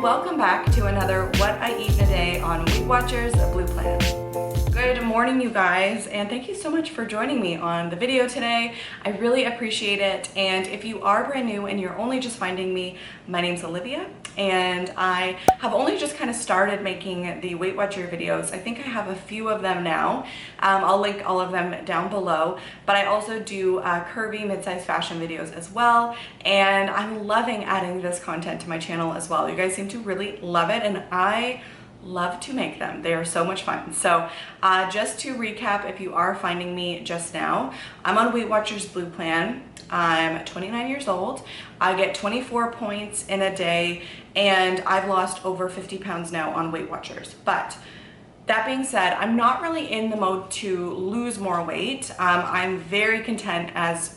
welcome back to another What I Eat in a Day on Weight Watchers Blue Plan. Good morning, you guys, and thank you so much for joining me on the video today. I really appreciate it. And if you are brand new and you're only just finding me, my name's Olivia, and I have only just kind of started making the Weight Watcher videos. I think I have a few of them now. I'll link all of them down below, but I also do curvy mid-size fashion videos as well, and I'm loving adding this content to my channel as well. You guys seem to really love it, and I love to make them. They are so much fun. So just to recap, if you are finding me just now, I'm on Weight Watchers Blue Plan. I'm 29 years old. I get 24 points in a day, and I've lost over 50 pounds now on Weight Watchers. But that being said, I'm not really in the mode to lose more weight. I'm very content as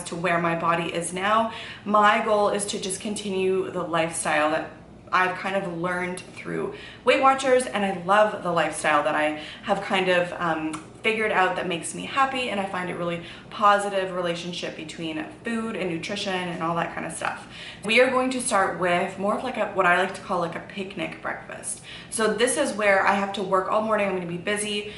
to where my body is now. My goal is to just continue the lifestyle that I've kind of learned through Weight Watchers, and I love the lifestyle that I have kind of figured out that makes me happy, and I find it really positive relationship between food and nutrition and all that kind of stuff. We are going to start with more of like what I like to call like a picnic breakfast. So this is where I have to work all morning. I'm going to be busy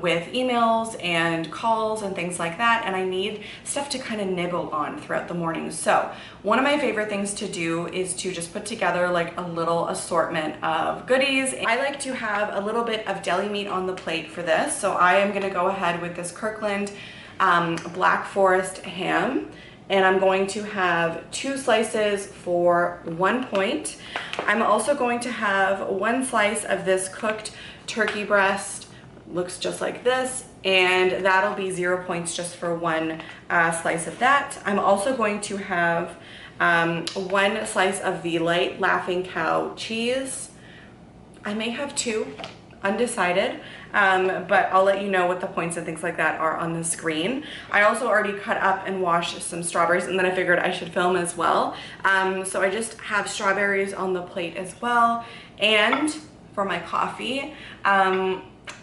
with emails and calls and things like that, and I need stuff to kind of nibble on throughout the morning. So one of my favorite things to do is to just put together like a little assortment of goodies. I like to have a little bit of deli meat on the plate for this, so I am going to go ahead with this Kirkland Black Forest ham, and I'm going to have 2 slices for 1 point. I'm also going to have 1 slice of this cooked turkey breast. Looks just like this, and that'll be 0 points just for 1 slice of that. I'm also going to have 1 slice of the light Laughing Cow cheese. I may have 2, undecided, but I'll let you know what the points and things like that are on the screen. I also already cut up and washed some strawberries, and then I figured I should film as well. So I just have strawberries on the plate as well. And for my coffee,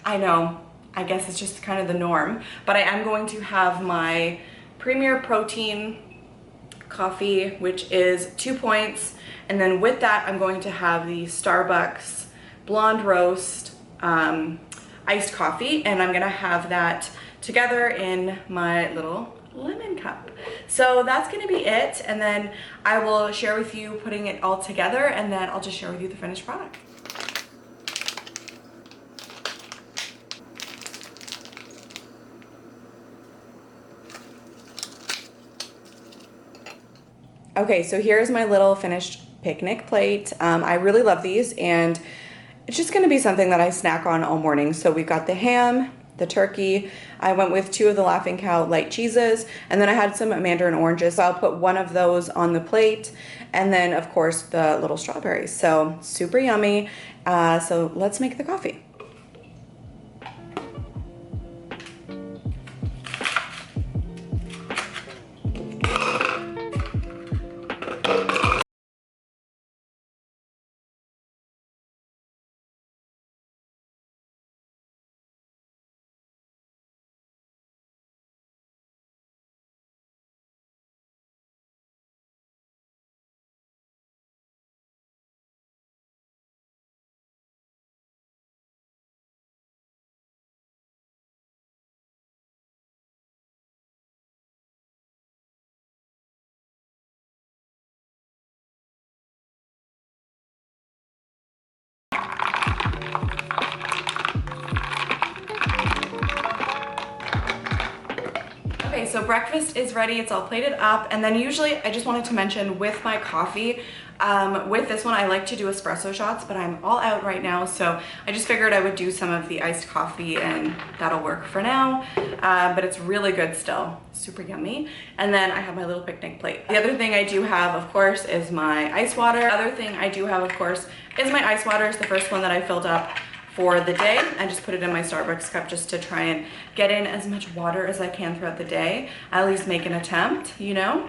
I know, I guess it's just kind of the norm, but I am going to have my Premier Protein coffee, which is 2 points. And then with that, I'm going to have the Starbucks Blonde Roast iced coffee, and I'm gonna have that together in my little lemon cup. So that's gonna be it, and then I will share with you putting it all together, and then I'll just share with you the finished product. Okay, so here's my little finished picnic plate. I really love these, and it's just gonna be something that I snack on all morning. So we've got the ham, the turkey. I went with 2 of the Laughing Cow light cheeses, and then I had some mandarin oranges. So I'll put 1 of those on the plate, and then of course the little strawberries. So super yummy. So let's make the coffee. Okay, so breakfast is ready. It's all plated up, and then usually I just wanted to mention with my coffee, with this one I like to do espresso shots, but I'm all out right now, so I just figured I would do some of the iced coffee, and that'll work for now. But it's really good still, super yummy. And then I have my little picnic plate. The other thing I do have, of course, is my ice water. The other thing I do have, of course, is my ice water. It's the first one that I filled up for the day. I just put it in my Starbucks cup just to try and get in as much water as I can throughout the day. At least make an attempt, you know?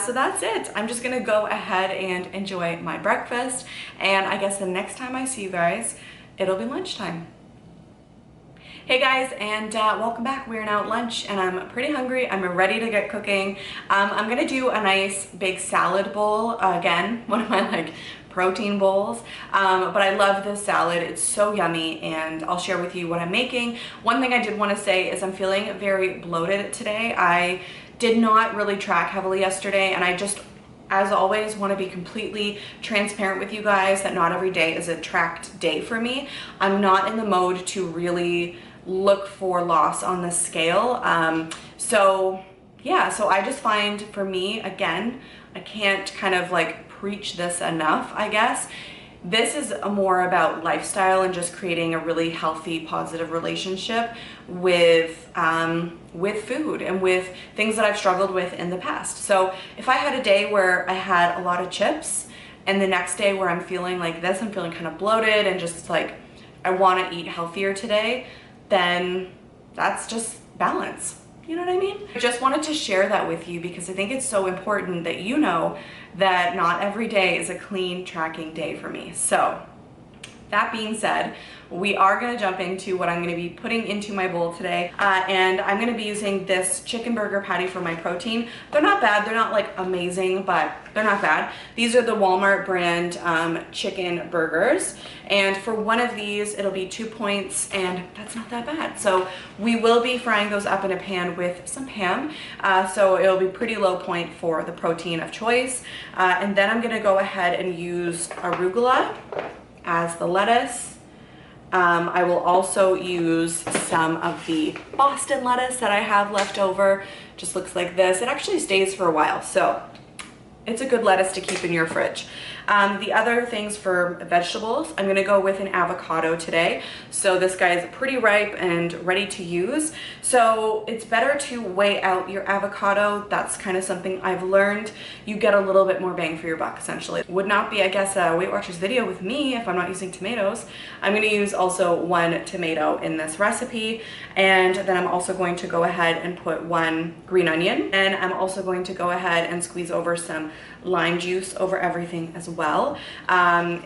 So that's it. I'm just gonna go ahead and enjoy my breakfast. And I guess the next time I see you guys, it'll be lunchtime. Hey guys, and welcome back. We're now at lunch and I'm pretty hungry. I'm ready to get cooking. I'm gonna do a nice big salad bowl. Again, one of my like protein bowls. But I love this salad. It's so yummy, and I'll share with you what I'm making. One thing I did want to say is I'm feeling very bloated today. I did not really track heavily yesterday, and I just, as always, want to be completely transparent with you guys that not every day is a tracked day for me. I'm not in the mode to really look for loss on the scale. So I just find, for me, again, I can't kind of like preach this enough, I guess. This is more about lifestyle and just creating a really healthy, positive relationship with food and with things that I've struggled with in the past. So if I had a day where I had a lot of chips, and the next day where I'm feeling like this, I'm feeling kind of bloated and just like I want to eat healthier today, then that's just balance. You know what I mean? I just wanted to share that with you because I think it's so important that you know that not every day is a clean tracking day for me. So that being said, we are going to jump into what I'm going to be putting into my bowl today, and I'm going to be using this chicken burger patty for my protein. They're not bad, they're not like amazing, but they're not bad. These are the Walmart brand chicken burgers, and for one of these it'll be 2 points, and that's not that bad. So we will be frying those up in a pan with some ham, so it'll be pretty low point for the protein of choice. And then I'm going to go ahead and use arugula as the lettuce. I will also use some of the Boston lettuce that I have left over. Just looks like this. It actually stays for a while, so it's a good lettuce to keep in your fridge. The other things for vegetables, I'm gonna go with an avocado today. So this guy is pretty ripe and ready to use. So it's better to weigh out your avocado. That's kind of something I've learned. You get a little bit more bang for your buck, essentially. Would not be, I guess, a Weight Watchers video with me if I'm not using tomatoes. I'm gonna use also 1 tomato in this recipe. And then I'm also going to go ahead and put 1 green onion. And I'm also going to go ahead and squeeze over some lime juice over everything as well,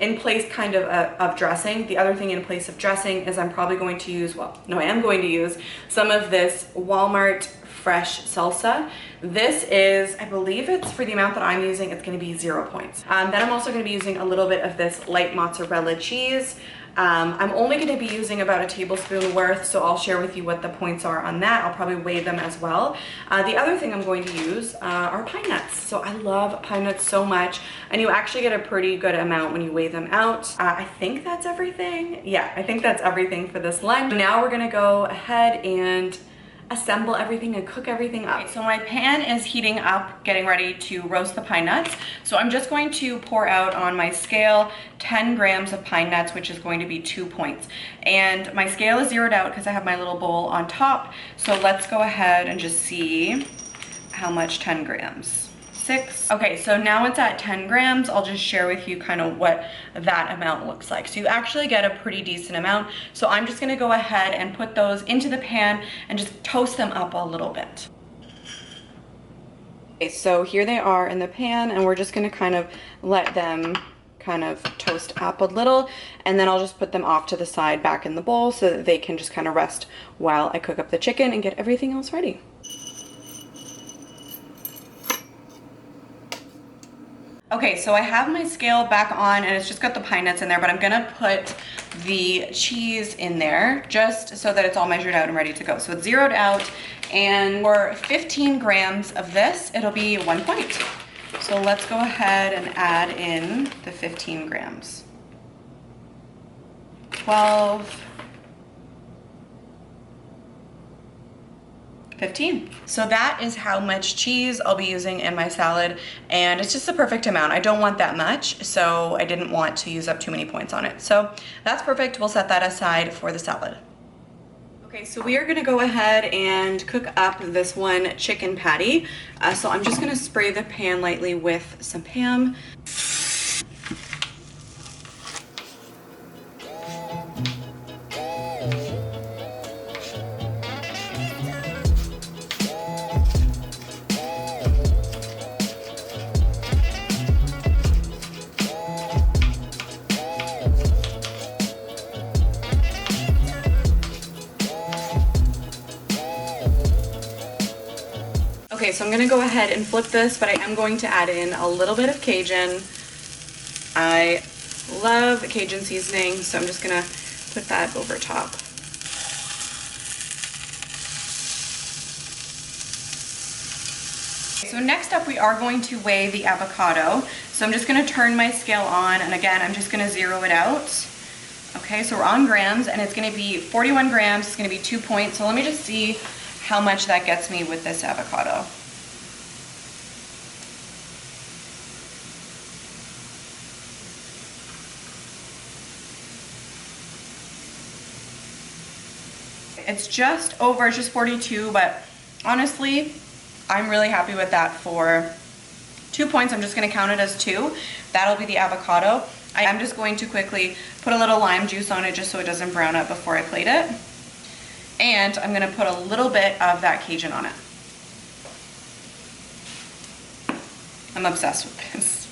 in place kind of dressing. The other thing in place of dressing is I'm probably going to use, I am going to use some of this Walmart fresh salsa. This is, I believe it's, for the amount that I'm using, it's going to be 0 points. Then I'm also going to be using a little bit of this light mozzarella cheese. I'm only going to be using about a tablespoon worth, so I'll share with you what the points are on that. I'll probably weigh them as well. The other thing I'm going to use are pine nuts. So I love pine nuts so much, and you actually get a pretty good amount when you weigh them out. I think that's everything. Yeah, I think that's everything for this lunch. Now we're going to go ahead and assemble everything and cook everything up. Okay, so my pan is heating up, getting ready to roast the pine nuts. So I'm just going to pour out on my scale 10 grams of pine nuts, which is going to be 2 points. And my scale is zeroed out because I have my little bowl on top. So let's go ahead and just see how much 10 grams. 6. Okay, so now it's at 10 grams. I'll just share with you kind of what that amount looks like. So you actually get a pretty decent amount. So I'm just gonna go ahead and put those into the pan and just toast them up a little bit. Okay, so here they are in the pan, and we're just gonna kind of let them kind of toast up a little, and then I'll just put them off to the side back in the bowl so that they can just kind of rest while I cook up the chicken and get everything else ready. Okay, so I have my scale back on, and it's just got the pine nuts in there, but I'm gonna put the cheese in there just so that it's all measured out and ready to go. So it's zeroed out, and for 15 grams of this, it'll be 1 point. So let's go ahead and add in the 15 grams. 12, 15. So that is how much cheese I'll be using in my salad, and it's just the perfect amount. I don't want that much, so I didn't want to use up too many points on it. So that's perfect. We'll set that aside for the salad. Okay, so we are gonna go ahead and cook up this 1 chicken patty. So I'm just gonna spray the pan lightly with some ham. Okay, so I'm gonna go ahead and flip this, but I am going to add in a little bit of Cajun, I love Cajun seasoning, so I'm just gonna put that over top. So next up, we are going to weigh the avocado. So I'm just gonna turn my scale on, and again, I'm just gonna zero it out. Okay, so we're on grams, and it's gonna be 41 grams, it's gonna be 2 points. So let me just see how much that gets me with this avocado. It's just over, it's just 42, but honestly, I'm really happy with that for 2 points. I'm just gonna count it as 2. That'll be the avocado. I'm just going to quickly put a little lime juice on it just so it doesn't brown up before I plate it. And I'm gonna put a little bit of that Cajun on it. I'm obsessed with this.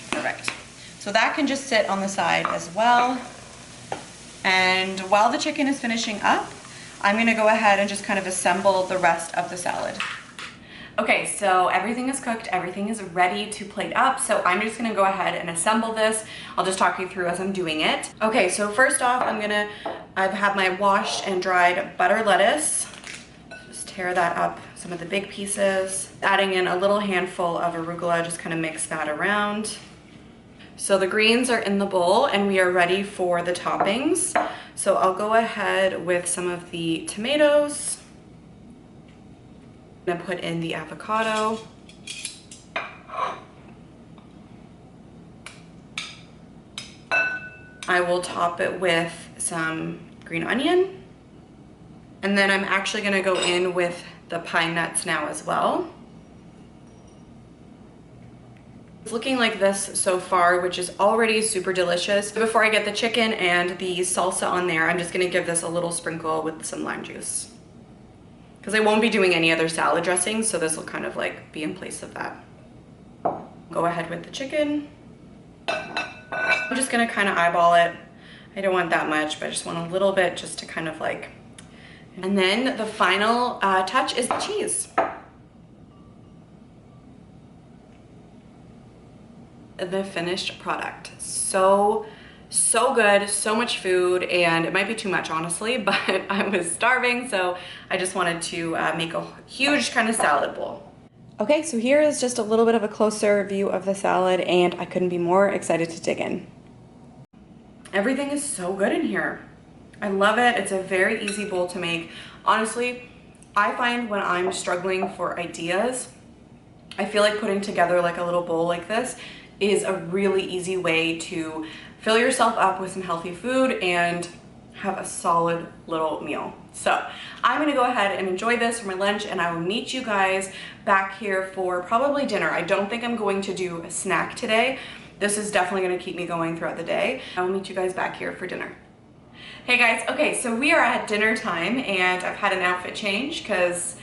Perfect. So that can just sit on the side as well. And while the chicken is finishing up, I'm gonna go ahead and just kind of assemble the rest of the salad. Okay, so everything is cooked, everything is ready to plate up, so I'm just gonna go ahead and assemble this. I'll just talk you through as I'm doing it. Okay, so first off, I've had my washed and dried butter lettuce. Just tear that up, some of the big pieces. Adding in a little handful of arugula, just kind of mix that around. So the greens are in the bowl and we are ready for the toppings. So I'll go ahead with some of the tomatoes. I'm gonna put in the avocado. I will top it with some green onion. And then I'm actually gonna go in with the pine nuts now as well. It's looking like this so far, which is already super delicious. Before I get the chicken and the salsa on there, I'm just gonna give this a little sprinkle with some lime juice. Because I won't be doing any other salad dressings, so this will kind of like be in place of that. Go ahead with the chicken. I'm just gonna kind of eyeball it. I don't want that much, but I just want a little bit just to kind of like, and then the final touch is the cheese. The finished product. So good, so much food, and it might be too much honestly, but I was starving, so I just wanted to make a huge kind of salad bowl. Okay, so here is just a little bit of a closer view of the salad, and I couldn't be more excited to dig in. Everything is so good in here. I love it. It's a very easy bowl to make. Honestly, I find when I'm struggling for ideas, I feel like putting together like a little bowl like this is a really easy way to fill yourself up with some healthy food and have a solid little meal. So I'm gonna go ahead and enjoy this for my lunch, and I will meet you guys back here for probably dinner. I don't think I'm going to do a snack today. This is definitely gonna keep me going throughout the day. I will meet you guys back here for dinner. Hey guys, okay, so we are at dinner time, and I've had an outfit change because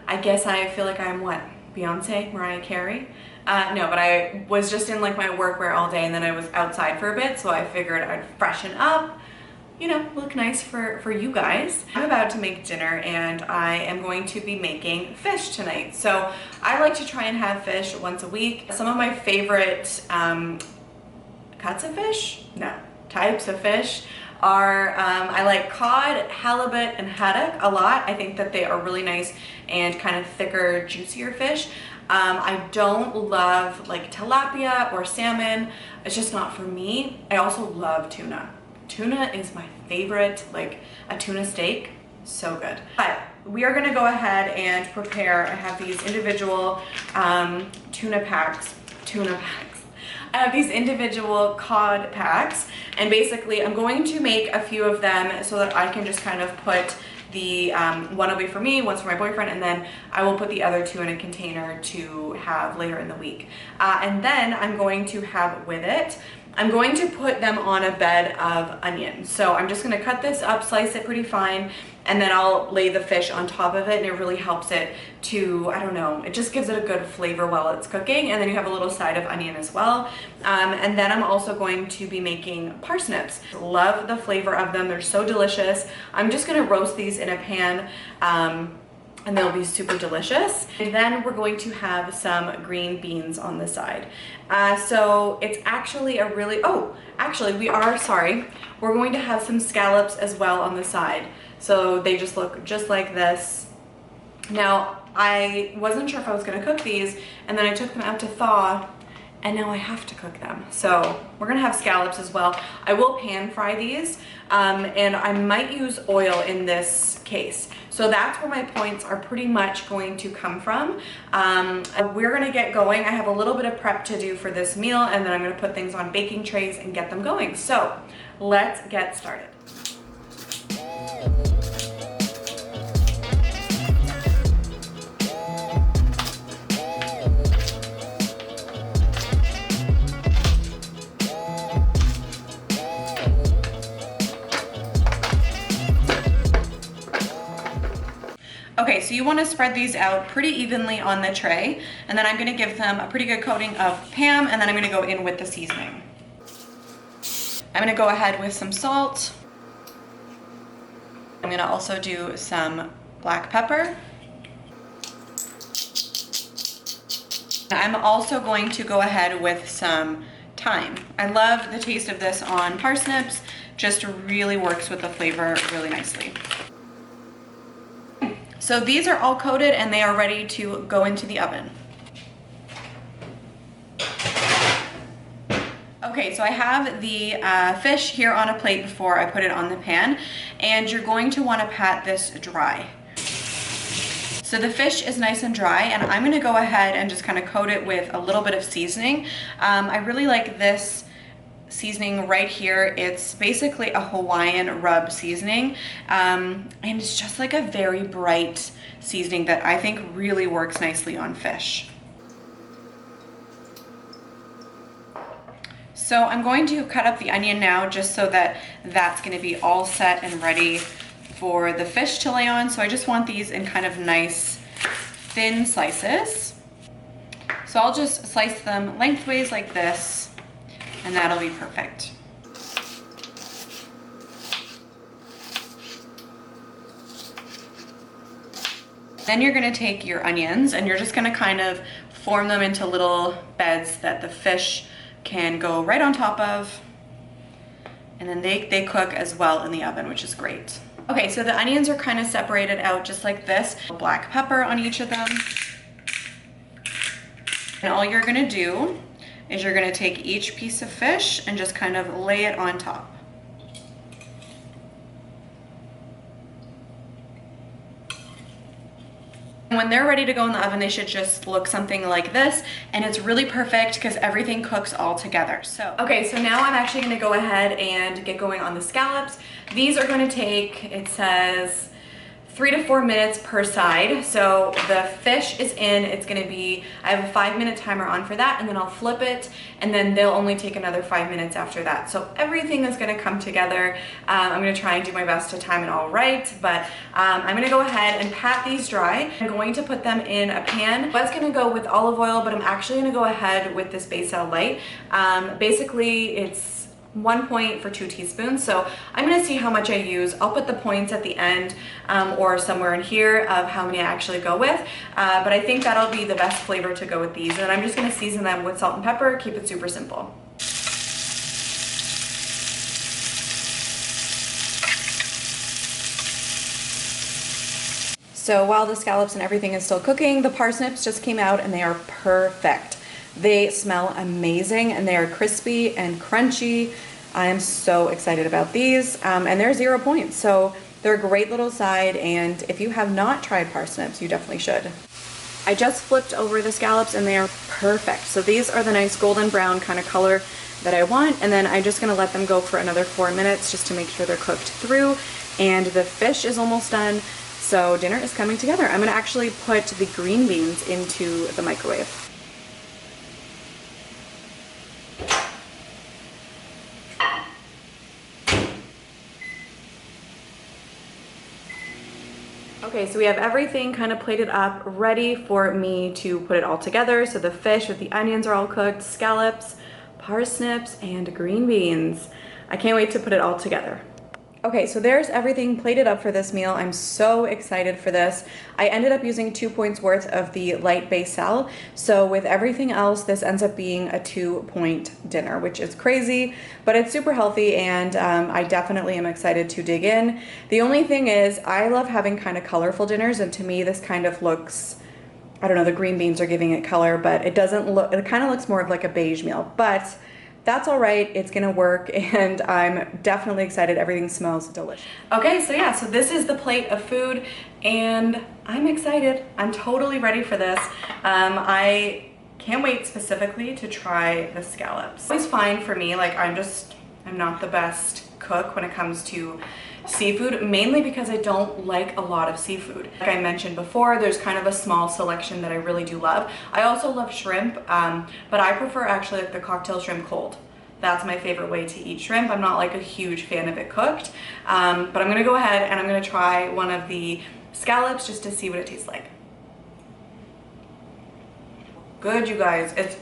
I guess I feel like I'm what? Beyonce, Mariah Carey? No, but I was just in like my workwear all day, and then I was outside for a bit, so I figured I'd freshen up, you know, look nice for you guys. I'm about to make dinner, and I am going to be making fish tonight. So I like to try and have fish once a week. Some of my favorite cuts of fish? No, types of fish are, I like cod, halibut, and haddock a lot. I think that they are really nice and kind of thicker, juicier fish. I don't love like tilapia or salmon. It's just not for me. I also love tuna. Tuna is my favorite, like a tuna steak, so good. But we are gonna go ahead and prepare. I have these individual tuna packs. I have these individual cod packs, and basically I'm going to make a few of them so that I can just kind of put the one will be for me, one's for my boyfriend, and then I will put the other two in a container to have later in the week. And then I'm going to have with it, I'm going to put them on a bed of onion. So I'm just gonna cut this up, slice it pretty fine, and then I'll lay the fish on top of it, and it really helps it to, I don't know, it just gives it a good flavor while it's cooking, and then you have a little side of onion as well. And then I'm also going to be making parsnips. Love the flavor of them, they're so delicious. I'm just gonna roast these in a pan. and they'll be super delicious. And then we're going to have some green beans on the side. So it's actually a really, we're going to have some scallops as well on the side. So they just look just like this. Now, I wasn't sure if I was gonna cook these, and then I took them out to thaw, and now I have to cook them. So we're gonna have scallops as well. I will pan fry these, and I might use oil in this case. So that's where my points are pretty much going to come from. We're gonna get going. I have a little bit of prep to do for this meal, and then I'm gonna put things on baking trays and get them going. So let's get started. Okay, so you want to spread these out pretty evenly on the tray, and then I'm going to give them a pretty good coating of Pam, and then I'm going to go in with the seasoning. I'm going to go ahead with some salt. I'm going to also do some black pepper. I'm also going to go ahead with some thyme. I love the taste of this on parsnips, just really works with the flavor really nicely. So these are all coated and they are ready to go into the oven. Okay, so I have the fish here on a plate before I put it on the pan, and you're going to want to pat this dry. So the fish is nice and dry, and I'm going to go ahead and just kind of coat it with a little bit of seasoning. I really like this seasoning right here. It's basically a Hawaiian rub seasoning, and it's just like a very bright seasoning that I think really works nicely on fish. So I'm going to cut up the onion now, just so that that's going to be all set and ready for the fish to lay on. So I just want these in kind of nice thin slices. So I'll just slice them lengthways like this, and that'll be perfect. Then you're gonna take your onions and you're just gonna kind of form them into little beds that the fish can go right on top of. And then they cook as well in the oven, which is great. Okay, so the onions are kind of separated out just like this. Black pepper on each of them. And all you're gonna do is you're gonna take each piece of fish and just kind of lay it on top. When they're ready to go in the oven, they should just look something like this, and it's really perfect because everything cooks all together. So, okay, so now I'm actually gonna go ahead and get going on the scallops. These are gonna take, it says, 3 to 4 minutes per side. So the fish is in, it's gonna be, I have a 5-minute timer on for that, and then I'll flip it, and then they'll only take another 5 minutes after that. So everything is gonna come together. I'm gonna try and do my best to time it all right, but I'm gonna go ahead and pat these dry. I'm going to put them in a pan. I was gonna go with olive oil, but I'm actually gonna go ahead with this Basil Light. Basically, it's 1 point for 2 teaspoons. So I'm gonna see how much I use. I'll put the points at the end or somewhere in here of how many I actually go with. But I think that'll be the best flavor to go with these. And I'm just gonna season them with salt and pepper, keep it super simple. So while the scallops and everything is still cooking, the parsnips just came out and they are perfect. They smell amazing and they are crispy and crunchy. I am so excited about these, and they're 0 points. So they're a great little side, and if you have not tried parsnips, you definitely should. I just flipped over the scallops and they are perfect. So these are the nice golden brown kind of color that I want, and then I'm just gonna let them go for another 4 minutes just to make sure they're cooked through. And the fish is almost done, so dinner is coming together. I'm gonna actually put the green beans into the microwave. Okay, so we have everything kind of plated up, ready for me to put it all together. So the fish with the onions are all cooked, scallops, parsnips, and green beans. I can't wait to put it all together. Okay, so there's everything plated up for this meal. I'm so excited for this. I ended up using 2 points worth of the light becel. So with everything else, this ends up being a 2-point dinner, which is crazy, but it's super healthy, and I definitely am excited to dig in. The only thing is, I love having kind of colorful dinners, and to me, this kind of looks, I don't know, the green beans are giving it color, but it doesn't look, it kind of looks more of like a beige meal, but that's all right, it's gonna work, and I'm definitely excited. Everything smells delicious. Okay, so yeah, so this is the plate of food, and I'm excited. I'm totally ready for this. I can't wait specifically to try the scallops. It's always fine for me, like I'm not the best cook when it comes to seafood, mainly because I don't like a lot of seafood. Like I mentioned before, there's kind of a small selection that I really do love. I also love shrimp, but I prefer actually like the cocktail shrimp cold. That's my favorite way to eat shrimp. I'm not like a huge fan of it cooked, but I'm gonna go ahead and I'm gonna try one of the scallops just to see what it tastes like. Good, you guys. It's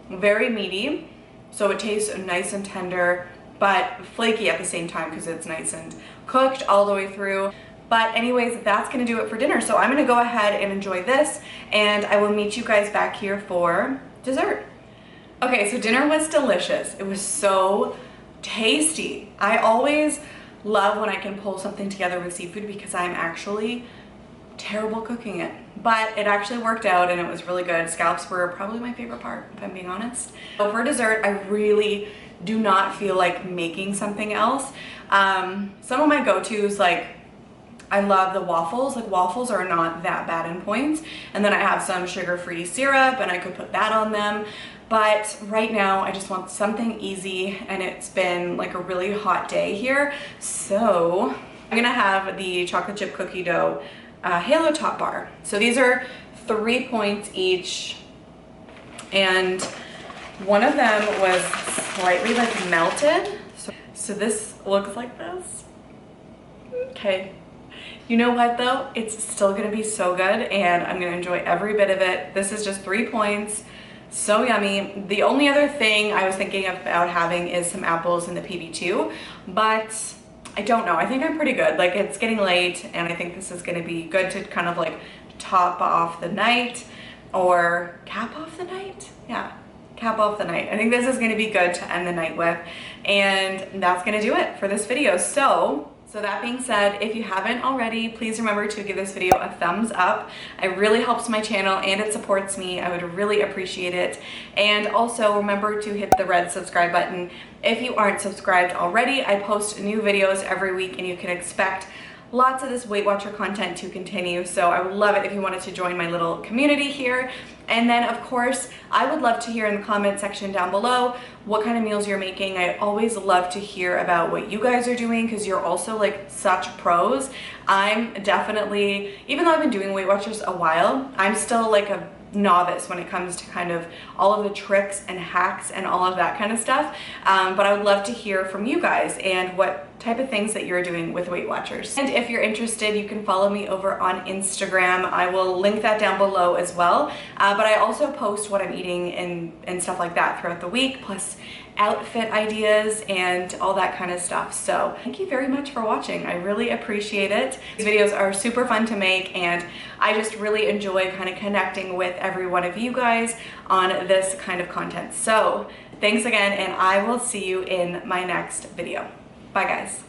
very meaty, so it tastes nice and tender, but flaky at the same time because it's nice and cooked all the way through. But anyways, that's gonna do it for dinner. So I'm gonna go ahead and enjoy this, and I will meet you guys back here for dessert. Okay, so dinner was delicious. It was so tasty. I always love when I can pull something together with seafood because I'm actually terrible cooking it, but it actually worked out and it was really good. Scallops were probably my favorite part, if I'm being honest. So for dessert, I really do not feel like making something else. Some of my go-tos, like I love the waffles. Like waffles are not that bad in points. And then I have some sugar-free syrup and I could put that on them. But right now I just want something easy, and it's been like a really hot day here. So I'm gonna have the chocolate chip cookie dough Halo Top bar. So these are 3 points each, and one of them was slightly like melted. So this looks like this. Okay. You know what though? It's still gonna be so good, and I'm gonna enjoy every bit of it. This is just 3 points. So yummy. The only other thing I was thinking about having is some apples in the PB2, but I don't know. I think I'm pretty good. Like it's getting late, and I think this is gonna be good to kind of like top off the night or cap off the night. Yeah, cap off the night. I think this is gonna be good to end the night with, and that's gonna do it for this video. So that being said, if you haven't already, please remember to give this video a thumbs up. It really helps my channel and it supports me. I would really appreciate it. And also remember to hit the red subscribe button if you aren't subscribed already. I post new videos every week, and you can expect lots of this Weight Watcher content to continue. So I would love it if you wanted to join my little community here. And then of course, I would love to hear in the comment section down below what kind of meals you're making. I always love to hear about what you guys are doing because you're also like such pros. I'm definitely, even though I've been doing Weight Watchers a while, I'm still like a novice when it comes to kind of all of the tricks and hacks and all of that kind of stuff. But I would love to hear from you guys and what type of things that you're doing with Weight Watchers. And if you're interested, you can follow me over on Instagram. I will link that down below as well. But I also post what I'm eating and stuff like that throughout the week, plus outfit ideas and all that kind of stuff. So thank you very much for watching. I really appreciate it. These videos are super fun to make, and I just really enjoy kind of connecting with every one of you guys on this kind of content. So thanks again, and I will see you in my next video. Bye guys.